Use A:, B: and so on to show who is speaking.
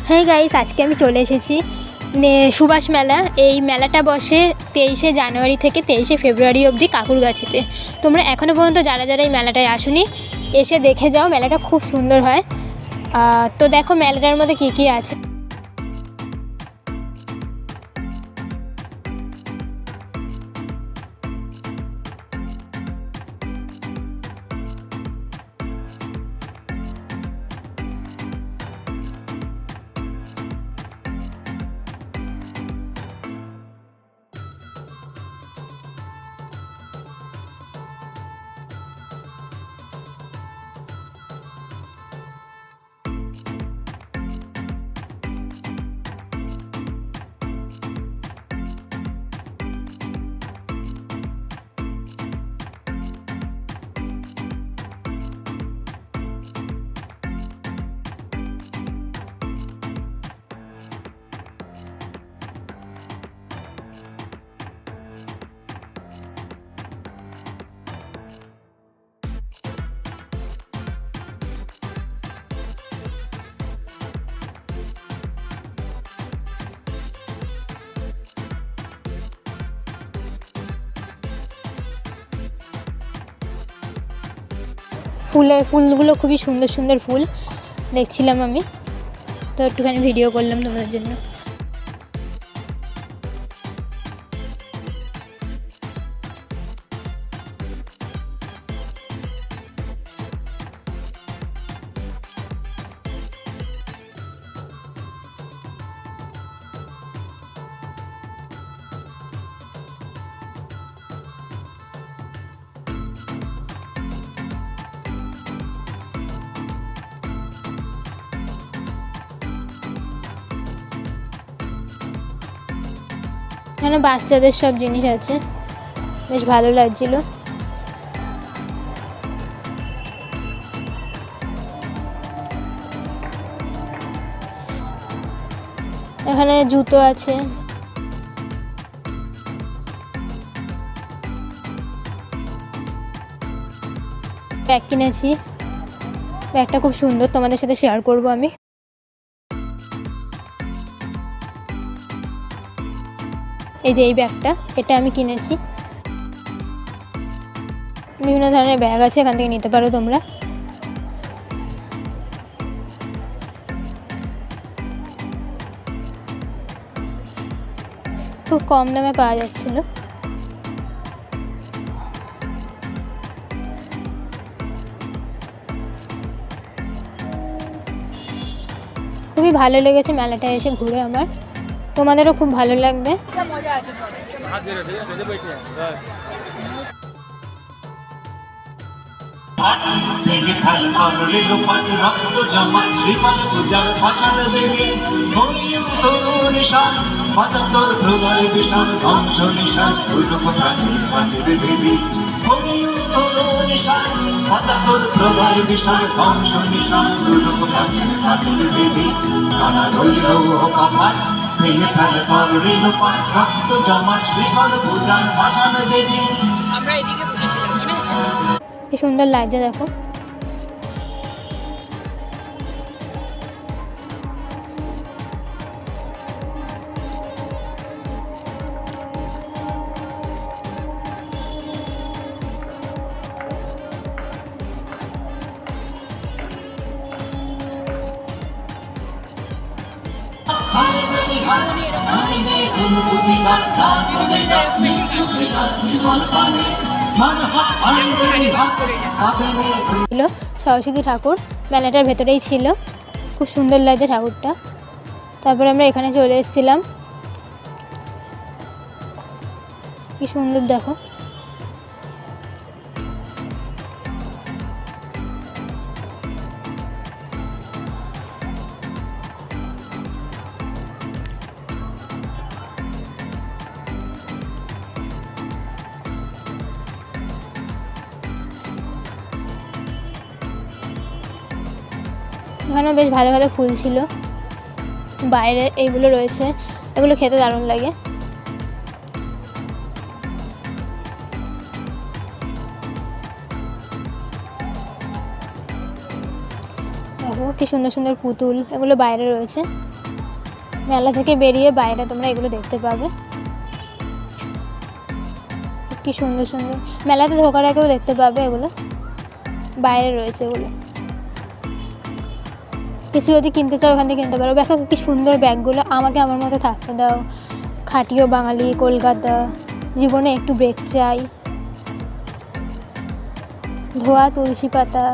A: হ্যাঁ গাইস, আজকে আমি চলে এসেছি সুভাষ মেলা। এই মেলাটা বসে 23শে জানুয়ারি থেকে 23শে ফেব্রুয়ারি অবধি কাকুরগাছিতে। তোমরা এখনও পর্যন্ত যারা যারা এই মেলাটায় আসুনি, এসে দেখে যাও। মেলাটা খুব সুন্দর হয়। তো দেখো মেলাটার মধ্যে কী কী আছে। ফুলগুলো খুবই সুন্দর সুন্দর ফুল দেখছিলাম আমি, তো একটুখানি ভিডিও করলাম তোমাদের জন্য। এখানে বাচ্চাদের সব জিনিস আছে, বেশ ভালো লাগছিল। এখানে জুতো আছে, ব্যাগ কিনেছি। ব্যাগটা খুব সুন্দর, তোমাদের সাথে শেয়ার করব আমি। এই যে এই ব্যাগটা, এটা আমি কিনেছি। বিভিন্ন ধরনের ব্যাগ আছে, এখান থেকে নিতে পারো তোমরা। খুব কম দামে পাওয়া যাচ্ছিল। খুবই ভালো লেগেছে মেলাটায় এসে ঘুরে আমার। তোমাদেরও খুব ভালো লাগবে। কি সুন্দর লাগছে দেখো। ছিল সরস্বতী ঠাকুর, মেলাটার ভেতরেই ছিল। খুব সুন্দর লাগছে ঠাকুরটা। তারপরে আমরা এখানে চলে এসেছিলাম। কি সুন্দর দেখো। এখানে বেশ ভালো ভালো ফুল ছিল। বাইরে এইগুলো রয়েছে, এগুলো খেতে দারুণ লাগে। দেখো কি সুন্দর সুন্দর পুতুল, এগুলো বাইরে রয়েছে। মেলা থেকে বেরিয়ে বাইরে তোমরা এগুলো দেখতে পাবে, কি সুন্দর সুন্দর। মেলাতে ঢোকার আগেও দেখতে পাবে এগুলো, বাইরে রয়েছে এগুলো। কিছু যদি কিনতে চাও ওখান থেকে কিনতে পারো। দেখো কি সুন্দর ব্যাগগুলো। আমাকে আমার মতো থাকতে দাও, খাটিও বাঙালি, কলকাতা, জীবনে একটু ব্রেক চাই। ধোয়া তুলসী পাতা।